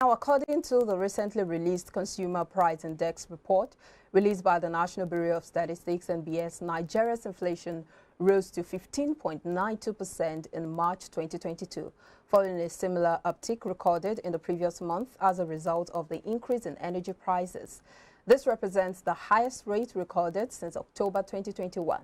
Now, according to the recently released Consumer Price Index report released by the National Bureau of Statistics (NBS), Nigeria's inflation rose to 15.92% in March 2022, following a similar uptick recorded in the previous month as a result of the increase in energy prices. This represents the highest rate recorded since October 2021.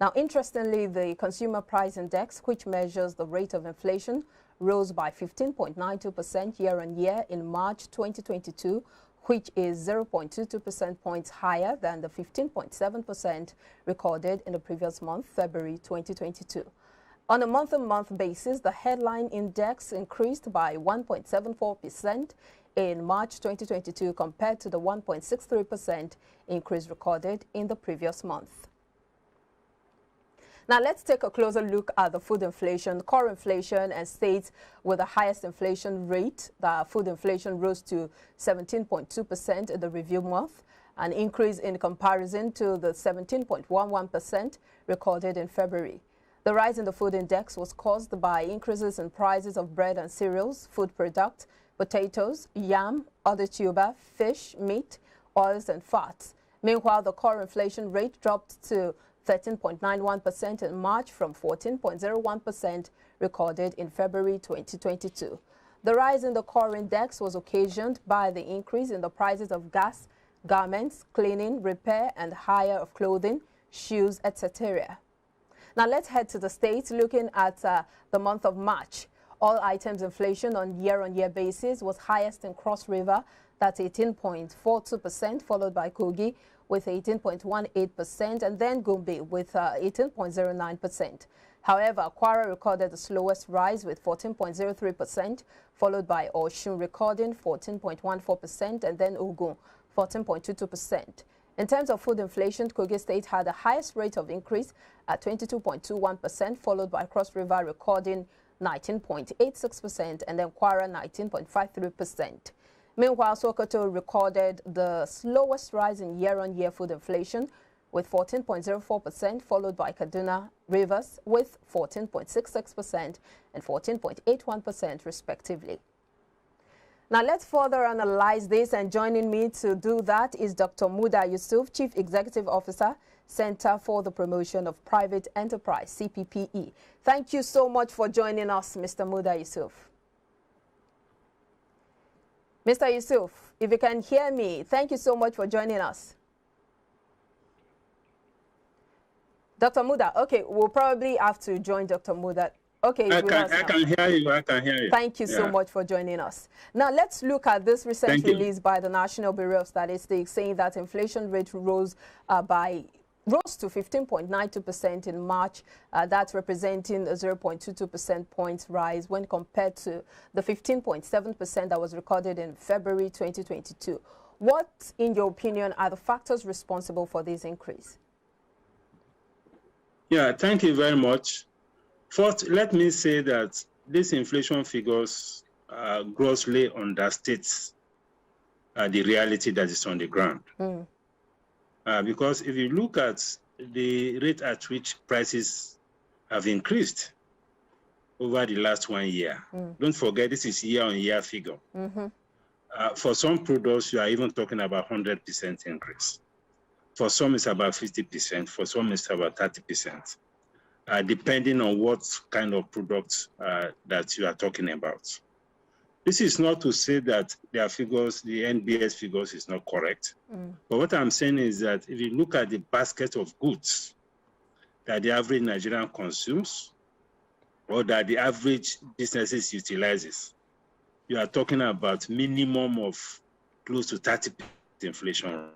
Now, interestingly, the Consumer Price Index, which measures the rate of inflation, rose by 15.92% year-on-year in March 2022, which is 0.22 percentage points higher than the 15.7% recorded in the previous month, February 2022. On a month-on-month basis, the headline index increased by 1.74% in March 2022 compared to the 1.63% increase recorded in the previous month. Now, let's take a closer look at the food inflation, core inflation, and states with the highest inflation rate. The food inflation rose to 17.2% in the review month, an increase in comparison to the 17.11% recorded in February. The rise in the food index was caused by increases in prices of bread and cereals, food products, potatoes, yam, other tuber, fish, meat, oils, and fats. Meanwhile, the core inflation rate dropped to 13.91% in March from 14.01% recorded in February 2022. The rise in the core index was occasioned by the increase in the prices of gas, garments, cleaning, repair, and hire of clothing, shoes, etc. Now let's head to the states, looking at the month of March. All items inflation on year-on-year basis was highest in Cross River, that's 18.42%, followed by Kogi with 18.18%, and then Gombe with 18.09%. However, Kwara recorded the slowest rise with 14.03%, followed by Osun recording 14.14%, and then Ogun 14.22%. In terms of food inflation, Kogi State had the highest rate of increase at 22.21%, followed by Cross River recording 19.86%, and then Kwara 19.53%. Meanwhile, Sokoto recorded the slowest rise in year-on-year food inflation with 14.04%, followed by Kaduna Rivers with 14.66% and 14.81% respectively. Now let's further analyze this, and joining me to do that is Dr. Muda Yusuf, Chief Executive Officer, Center for the Promotion of Private Enterprise, CCPE. Thank you so much for joining us, Mr. Muda Yusuf. Mr. Yusuf, if you can hear me, thank you so much for joining us. Dr. Muda, okay, we'll probably have to join Dr. Muda. Okay, I can hear you. I can hear you. Thank you so much for joining us. Now, let's look at this recent release by the National Bureau of Statistics saying that inflation rate rose to 15.92% in March. That's representing a 0.22 percentage points rise when compared to the 15.7% that was recorded in February 2022. What, in your opinion, are the factors responsible for this increase? Yeah, thank you very much. First, let me say that these inflation figures grossly understates the reality that is on the ground. Because if you look at the rate at which prices have increased over the last 1 year, don't forget this is year-on-year figure. For some products, you are even talking about 100% increase. For some, it's about 50%. For some, it's about 30%, depending on what kind of products that you are talking about. This is not to say that their figures, the NBS figures, is not correct. But what I'm saying is that if you look at the basket of goods that the average Nigerian consumes or that the average businesses utilizes, you are talking about minimum of close to 30% inflation.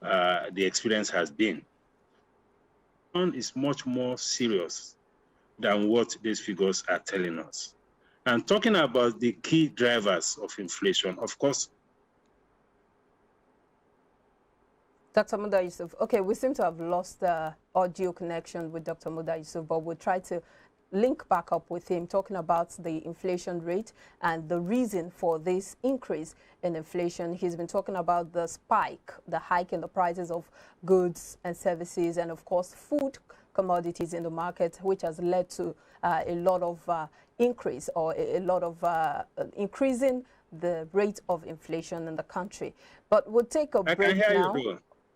The experience has been. One is much more serious than what these figures are telling us. And talking about the key drivers of inflation, of course. Dr. Muda Yusuf, okay, we seem to have lost the audio connection with Dr. Muda Yusuf, but we'll try to link back up with him, talking about the inflation rate and the reason for this increase in inflation. He's been talking about the spike, the hike in the prices of goods and services, and of course food commodities in the market, which has led to a lot of increase or a lot of increasing the rate of inflation in the country. But we'll take a break now.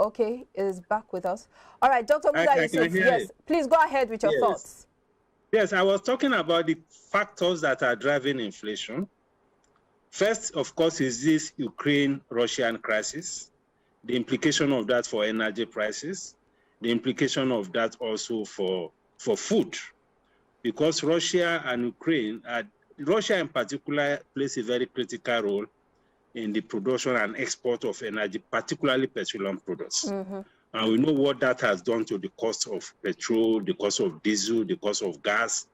Okay, is back with us. All right, Dr. Muda Yusuf, yes, please go ahead with your thoughts. Yes, I was talking about the factors that are driving inflation. First, of course, is this Ukraine-Russian crisis, the implication of that for energy prices, the implication of that also for food, because Russia and Ukraine, Russia in particular plays a very critical role in the production and export of energy, particularly petroleum products. And we know what that has done to the cost of petrol, the cost of diesel, the cost of gas,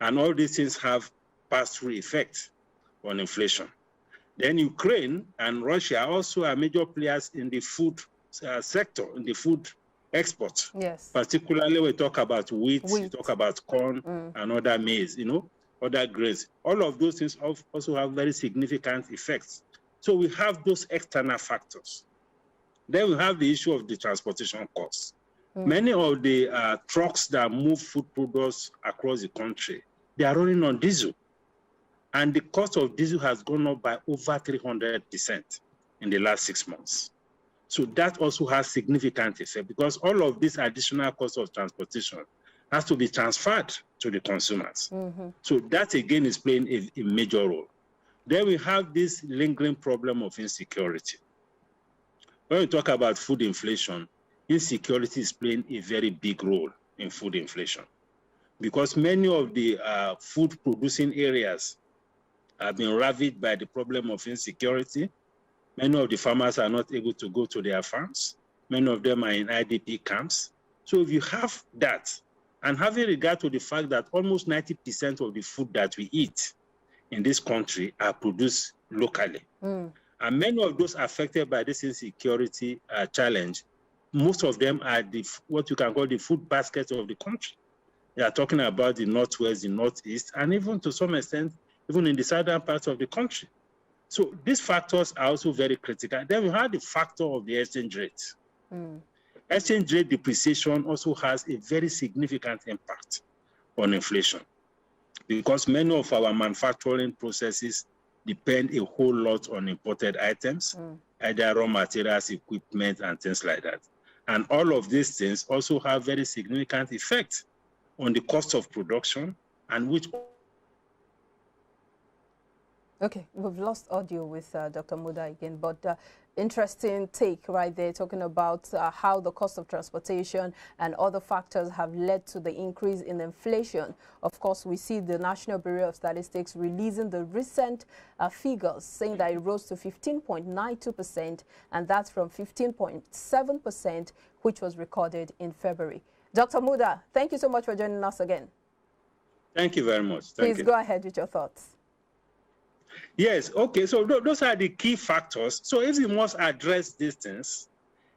and all these things have pass-through effects on inflation. Then Ukraine and Russia also are major players in the food sector, in the food export. Yes. Particularly we talk about wheat, we talk about corn and other maize, other grains. All of those things also have very significant effects. So we have those external factors. Then we have the issue of the transportation costs. Many of the trucks that move food products across the country, they are running on diesel. And the cost of diesel has gone up by over 300% in the last 6 months. So that also has significant effect because all of this additional cost of transportation has to be transferred to the consumers. So that again is playing a major role. Then we have this lingering problem of insecurity. When we talk about food inflation, insecurity is playing a very big role in food inflation because many of the food producing areas have been ravaged by the problem of insecurity. Many of the farmers are not able to go to their farms. Many of them are in IDP camps. So if you have that, and having regard to the fact that almost 90% of the food that we eat in this country are produced locally. And many of those affected by this insecurity challenge, most of them are what you can call the food basket of the country. They are talking about the Northwest, the Northeast, and even to some extent, even in the southern parts of the country. So these factors are also very critical. Then we have the factor of the exchange rate. Exchange rate depreciation also has a very significant impact on inflation because many of our manufacturing processes depend a whole lot on imported items, either raw materials, equipment, and things like that. And all of these things also have very significant effect on the cost of production and which... Okay, we've lost audio with Dr. Muda again, but interesting take right there, talking about how the cost of transportation and other factors have led to the increase in inflation. Of course, we see the National Bureau of Statistics releasing the recent figures, saying that it rose to 15.92%, and that's from 15.7%, which was recorded in February. Dr. Muda, thank you so much for joining us again. Thank you very much. Please go ahead with your thoughts. Yes, okay, so those are the key factors. So if we must address these things,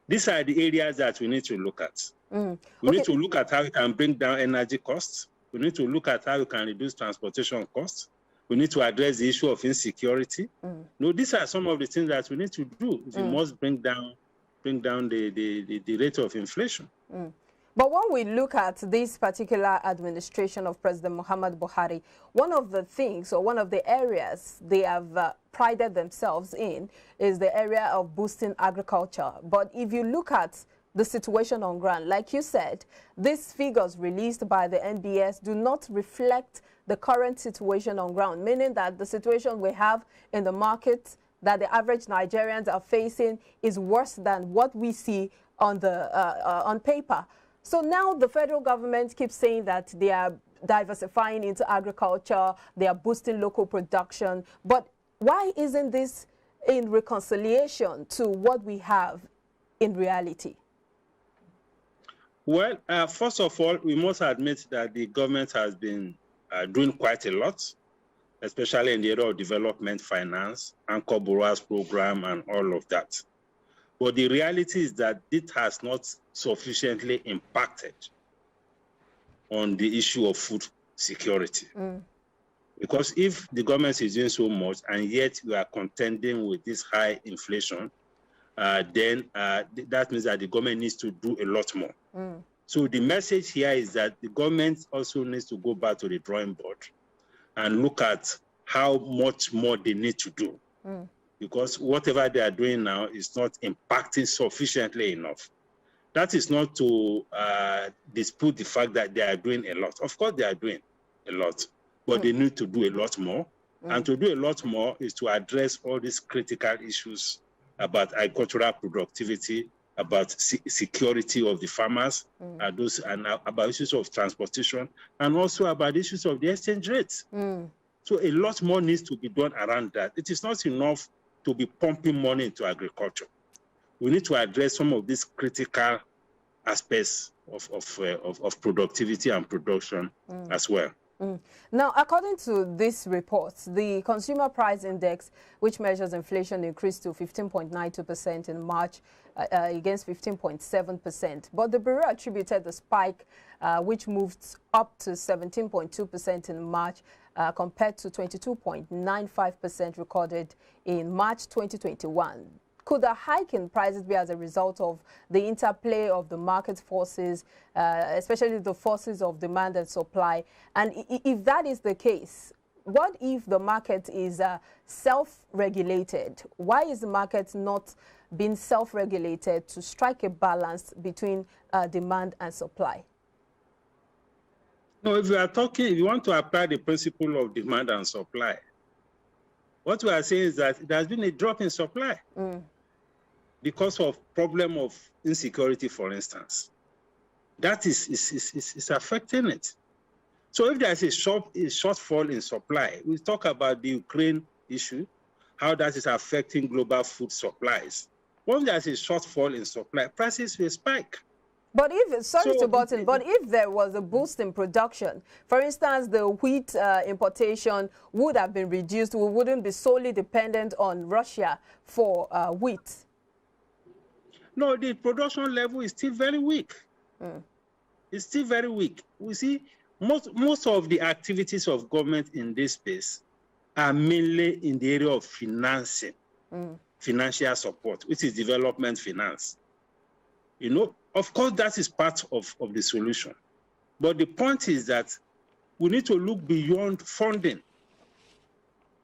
these are the areas that we need to look at. We need to look at how we can bring down energy costs. We need to look at how we can reduce transportation costs. We need to address the issue of insecurity. No, these are some of the things that we need to do if we must bring down the rate of inflation. But when we look at this particular administration of President Muhammad Buhari, one of the things or one of the areas they have prided themselves in is the area of boosting agriculture. But if you look at the situation on ground, like you said, these figures released by the NBS do not reflect the current situation on ground, meaning that the situation we have in the market that the average Nigerians are facing is worse than what we see on on paper. So now the federal government keeps saying that they are diversifying into agriculture, they are boosting local production. But why isn't this in reconciliation to what we have in reality? Well, first of all, we must admit that the government has been doing quite a lot, especially in the area of development finance, anchor borrowers program, and all of that. But the reality is that it has not sufficiently impacted on the issue of food security. Because if the government is doing so much and yet we are contending with this high inflation, then that means that the government needs to do a lot more. So the message here is that the government also needs to go back to the drawing board and look at how much more they need to do. Because whatever they are doing now is not impacting sufficiently enough. That is not to dispute the fact that they are doing a lot. Of course, they are doing a lot, but they need to do a lot more. And to do a lot more is to address all these critical issues about agricultural productivity, about security of the farmers, and about issues of transportation, and also about issues of the exchange rates. So a lot more needs to be done around that. It is not enough to be pumping money into agriculture. We need to address some of these critical aspects of productivity and production as well. Now, according to this report, the Consumer Price Index, which measures inflation, increased to 15.92% in March against 15.7%. But the Bureau attributed the spike, which moved up to 17.2% in March, compared to 22.95% recorded in March 2021. Could the hike in prices be as a result of the interplay of the market forces, especially the forces of demand and supply? And if that is the case, what if the market is self-regulated? Why is the market not being self-regulated to strike a balance between demand and supply? No, if you want to apply the principle of demand and supply, what we are saying is that there has been a drop in supply. Because of problem of insecurity, for instance. That is affecting it. So if there's a shortfall in supply, we talk about the Ukraine issue, how that is affecting global food supplies. When there's a shortfall in supply, prices will spike. But if there was a boost in production, for instance, the wheat importation would have been reduced, we wouldn't be solely dependent on Russia for wheat. No, the production level is still very weak. It's still very weak. We see most of the activities of government in this space are mainly in the area of financing, financial support, which is development finance. You know, of course, that is part of the solution. But the point is that we need to look beyond funding.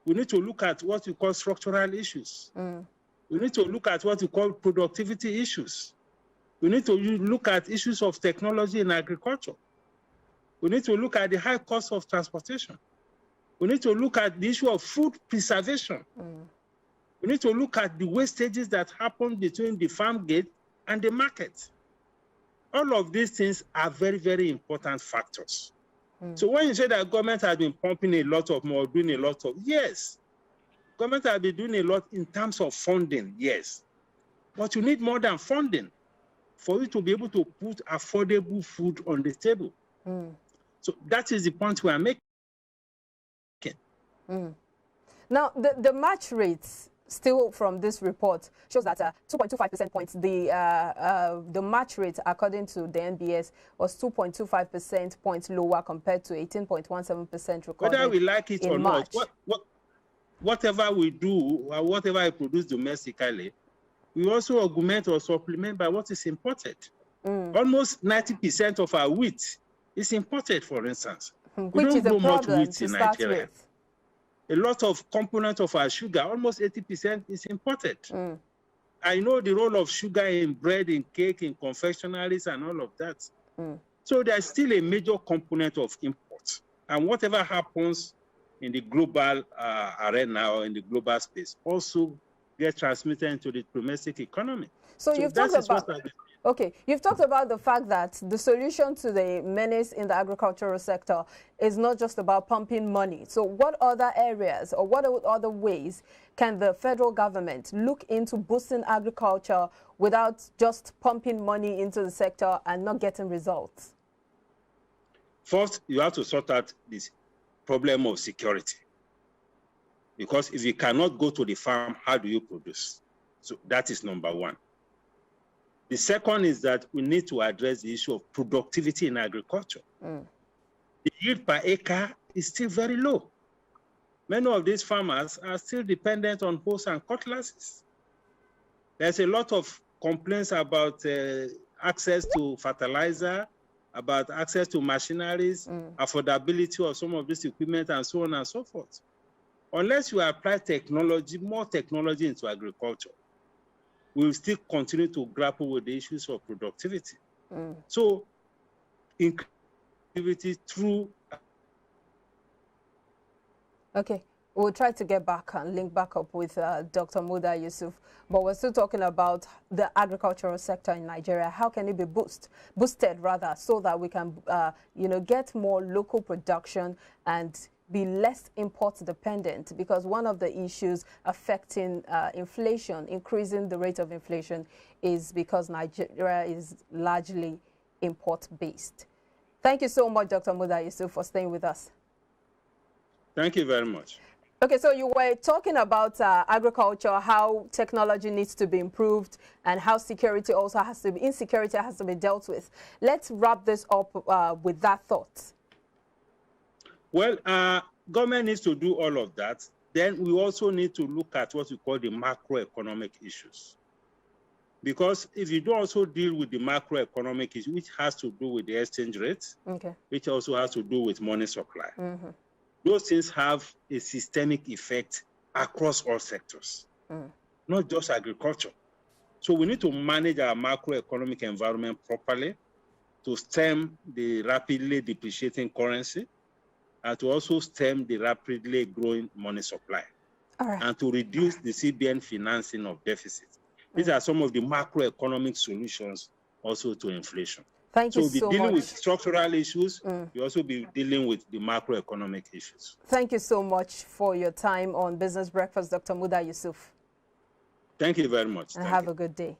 We need to look at what we call structural issues. We need to look at what we call productivity issues. We need to look at issues of technology in agriculture. We need to look at the high cost of transportation. We need to look at the issue of food preservation. We need to look at the wastages that happen between the farm gate and the market. All of these things are very, very important factors. So when you say that government has been pumping a lot of more, doing a lot of, yes, government has been doing a lot in terms of funding, yes. But you need more than funding for you to be able to put affordable food on the table. So that is the point we are making. Now, the match rates, still from this report, shows that 2.25% points. The match rate, according to the NBS, was 2.25% points lower compared to 18.17% recorded. Whether we like it or March. not, whatever we do, or whatever we produce domestically, we also augment or supplement by what is imported. Almost 90% of our wheat is imported, for instance. Which is a problem to start with. A lot of components of our sugar, almost 80% is imported. I know the role of sugar in bread, in cake, in confectionaries, and all of that. So there's still a major component of import. And whatever happens in the global arena or in the global space also get transmitted into the domestic economy. So you've talked about, you've talked about the fact that the solution to the menace in the agricultural sector is not just about pumping money. So what other areas or what other ways can the federal government look into boosting agriculture without just pumping money into the sector and not getting results? First, you have to sort out this problem of security. Because if you cannot go to the farm, how do you produce? So that is number one. The second is that we need to address the issue of productivity in agriculture. The yield per acre is still very low. Many of these farmers are still dependent on hoes and cutlasses. There's a lot of complaints about access to fertilizer, about access to machineries, affordability of some of this equipment, and so on and so forth. Unless you apply technology, more technology into agriculture, we will still continue to grapple with the issues of productivity. So, inclusivity through... Okay. We'll try to get back and link back up with Dr. Muda Yusuf, but we're still talking about the agricultural sector in Nigeria. How can it be boosted rather, so that we can, you know, get more local production and be less import dependent? Because one of the issues affecting inflation, increasing the rate of inflation, is because Nigeria is largely import based. Thank you so much, Dr. Muda Yusuf, for staying with us. Thank you very much. Okay, so you were talking about agriculture, how technology needs to be improved, and how security also has to be, insecurity has to be dealt with. Let's wrap this up with that thought. Well, government needs to do all of that. Then we also need to look at what we call the macroeconomic issues. Because if you don't also deal with the macroeconomic issues, which has to do with the exchange rate, which also has to do with money supply, those things have a systemic effect across all sectors, not just agriculture. So we need to manage our macroeconomic environment properly to stem the rapidly depreciating currency, and to also stem the rapidly growing money supply, and to reduce the CBN financing of deficits. These are some of the macroeconomic solutions also to inflation. Thank you so much. So we'll be dealing with structural issues. We'll also be dealing with the macroeconomic issues. Thank you so much for your time on Business Breakfast, Dr. Muda Yusuf. Thank you very much. And have a good day.